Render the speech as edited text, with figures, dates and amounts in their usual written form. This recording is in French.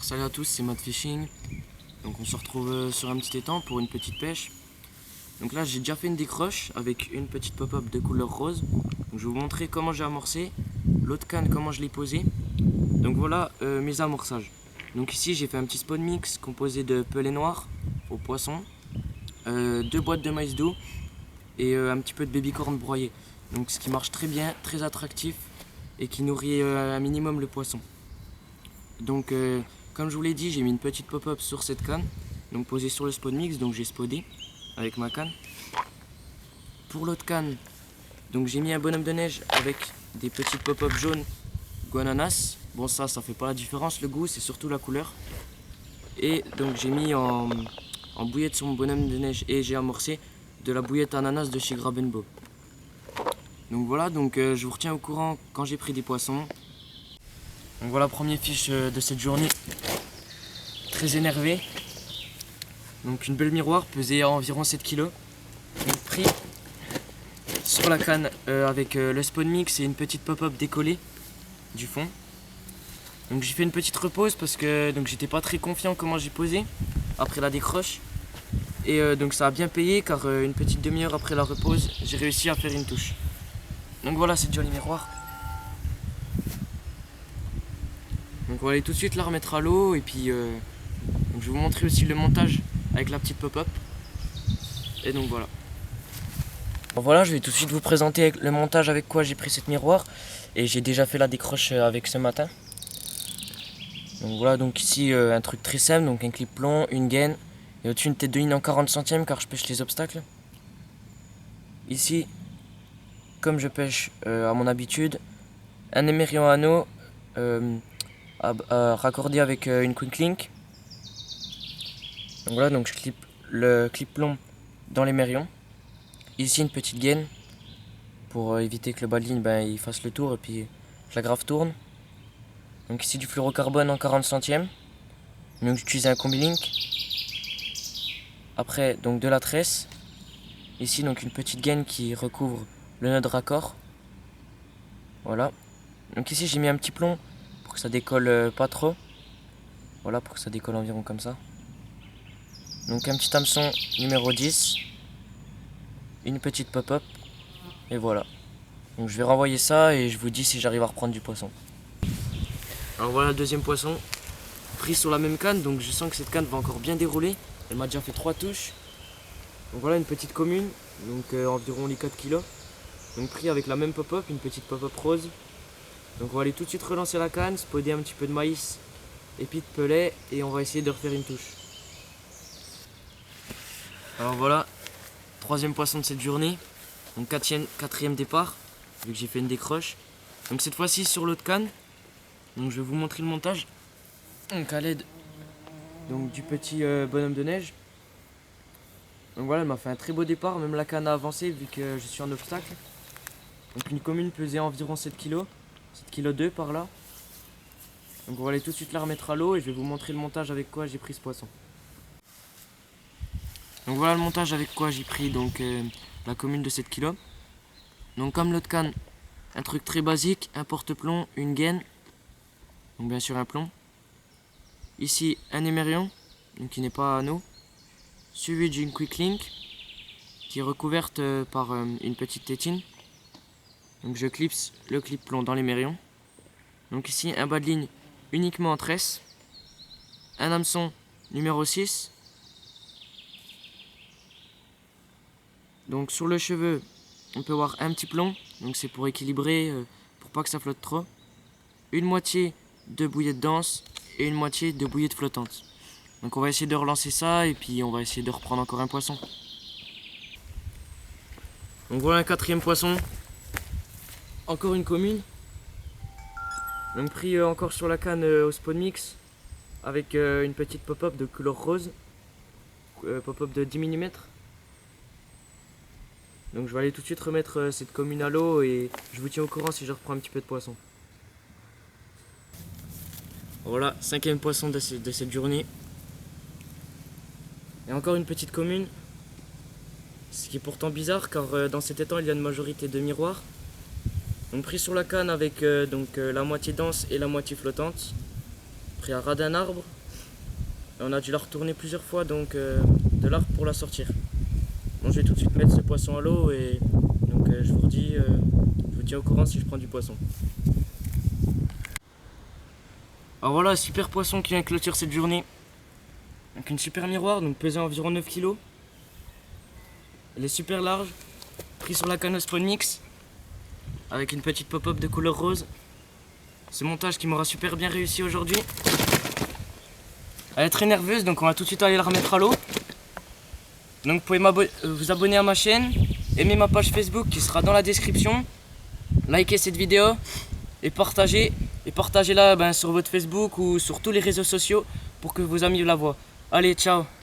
Salut à tous, c'est Mad Fishing. Donc on se retrouve sur un petit étang pour une petite pêche. Donc là j'ai déjà fait une décroche avec une petite pop-up de couleur rose. Donc, je vais vous montrer comment j'ai amorcé, l'autre canne comment je l'ai posée. Donc voilà mes amorçages. Donc ici j'ai fait un petit spawn mix composé de pellet noir au poisson, 2 boîtes de maïs doux et un petit peu de baby corn broyé. Donc ce qui marche très bien, très attractif et qui nourrit un minimum le poisson. Donc comme je vous l'ai dit, j'ai mis une petite pop-up sur cette canne, donc posée sur le spawn mix, donc j'ai spodé avec ma canne. Pour l'autre canne, donc j'ai mis un bonhomme de neige avec des petites pop-up jaunes goût ananas. Bon ça fait pas la différence, le goût c'est surtout la couleur. Et donc j'ai mis en bouillette sur mon bonhomme de neige et j'ai amorcé de la bouillette ananas de chez Grab & Bob. Donc voilà, donc je vous retiens au courant quand j'ai pris des poissons. Donc voilà, premier fiche de cette journée. Très énervé. Donc une belle miroir pesée à environ 7 kg. Donc pris sur la canne avec le spawn mix et une petite pop-up décollée du fond. Donc j'ai fait une petite repose parce que j'étais pas très confiant comment j'ai posé après la décroche. Et donc ça a bien payé car une petite demi-heure après la repose, j'ai réussi à faire une touche. Donc voilà, c'est joli miroir. Donc on va aller tout de suite la remettre à l'eau et puis donc je vais vous montrer aussi le montage avec la petite pop-up. Et donc voilà. Bon, voilà, je vais tout de suite vous présenter le montage avec quoi j'ai pris cette miroir. Et j'ai déjà fait la décroche avec ce matin. Donc voilà, donc ici un truc très simple, donc un clip plomb, une gaine. Et au-dessus une tête de ligne en 40 centièmes car je pêche les obstacles. Ici, comme je pêche à mon habitude, un émerillon anneau raccordé avec une quick link. Donc voilà, donc je clip le clip plomb dans l'émerillon. Ici une petite gaine pour éviter que le bas de ligne il fasse le tour et puis que la grave tourne. Donc ici du fluorocarbone en 40 centièmes. Donc j'utilise un combi-link. Après donc de la tresse. Ici donc une petite gaine qui recouvre le nœud de raccord. Voilà. Donc ici j'ai mis un petit plomb pour que ça décolle pas trop. Voilà, pour que ça décolle environ comme ça. Donc un petit hameçon numéro 10. Une petite pop-up. Et voilà. Donc je vais renvoyer ça et je vous dis si j'arrive à reprendre du poisson. Alors voilà le deuxième poisson. Pris sur la même canne, donc je sens que cette canne va encore bien dérouler. Elle m'a déjà fait 3 touches. Donc voilà une petite commune, donc environ les 4 kg. Donc pris avec la même pop-up, une petite pop-up rose. Donc on va aller tout de suite relancer la canne, spoder un petit peu de maïs et puis de pellet et on va essayer de refaire une touche. Alors voilà, troisième poisson de cette journée. Donc quatrième départ, vu que j'ai fait une décroche. Donc cette fois-ci sur l'autre canne. Donc je vais vous montrer le montage. Donc à l'aide du petit bonhomme de neige. Donc voilà, elle m'a fait un très beau départ, même la canne a avancé vu que je suis en obstacle. Donc une commune pesait environ 7 kg, 7,2 kg par là. Donc on va aller tout de suite la remettre à l'eau et je vais vous montrer le montage avec quoi j'ai pris ce poisson. Donc voilà le montage avec quoi j'ai pris la commune de 7 kg. Donc comme l'autre canne, un truc très basique, un porte-plomb, une gaine, donc bien sûr un plomb. Ici un émerillon, donc qui n'est pas à anneau, suivi d'une quick link qui est recouverte par une petite tétine. Donc je clipse le clip plomb dans l'émerillon. Donc ici un bas de ligne uniquement en tresse, un hameçon numéro 6. Donc sur le cheveu, on peut voir un petit plomb, donc c'est pour équilibrer, pour pas que ça flotte trop. Une moitié de bouillette dense et une moitié de bouillette flottante. Donc on va essayer de relancer ça et puis on va essayer de reprendre encore un poisson. Donc voilà un quatrième poisson. Encore une commune. Donc pris encore sur la canne au spawn mix avec une petite pop-up de couleur rose. Pop-up de 10 mm. Donc je vais aller tout de suite remettre cette commune à l'eau et je vous tiens au courant si je reprends un petit peu de poisson. Voilà, cinquième poisson de cette journée. Et encore une petite commune. Ce qui est pourtant bizarre car dans cet étang il y a une majorité de miroirs. Donc pris sur la canne avec la moitié dense et la moitié flottante. pris à ras d'un arbre. Et on a dû la retourner plusieurs fois donc de l'arbre pour la sortir. Bon, je vais tout de suite mettre ce poisson à l'eau et donc je vous tiens au courant si je prends du poisson. Alors voilà, super poisson qui vient clôturer cette journée. Donc une super miroir, donc pesant environ 9 kg. Elle est super large, pris sur la canne Spawn Mix avec une petite pop-up de couleur rose. Ce montage qui m'aura super bien réussi aujourd'hui. Elle est très nerveuse, donc on va tout de suite aller la remettre à l'eau. Donc vous pouvez vous abonner à ma chaîne, aimer ma page Facebook qui sera dans la description, liker cette vidéo et partagez-la sur votre Facebook ou sur tous les réseaux sociaux pour que vos amis la voient. Allez, ciao!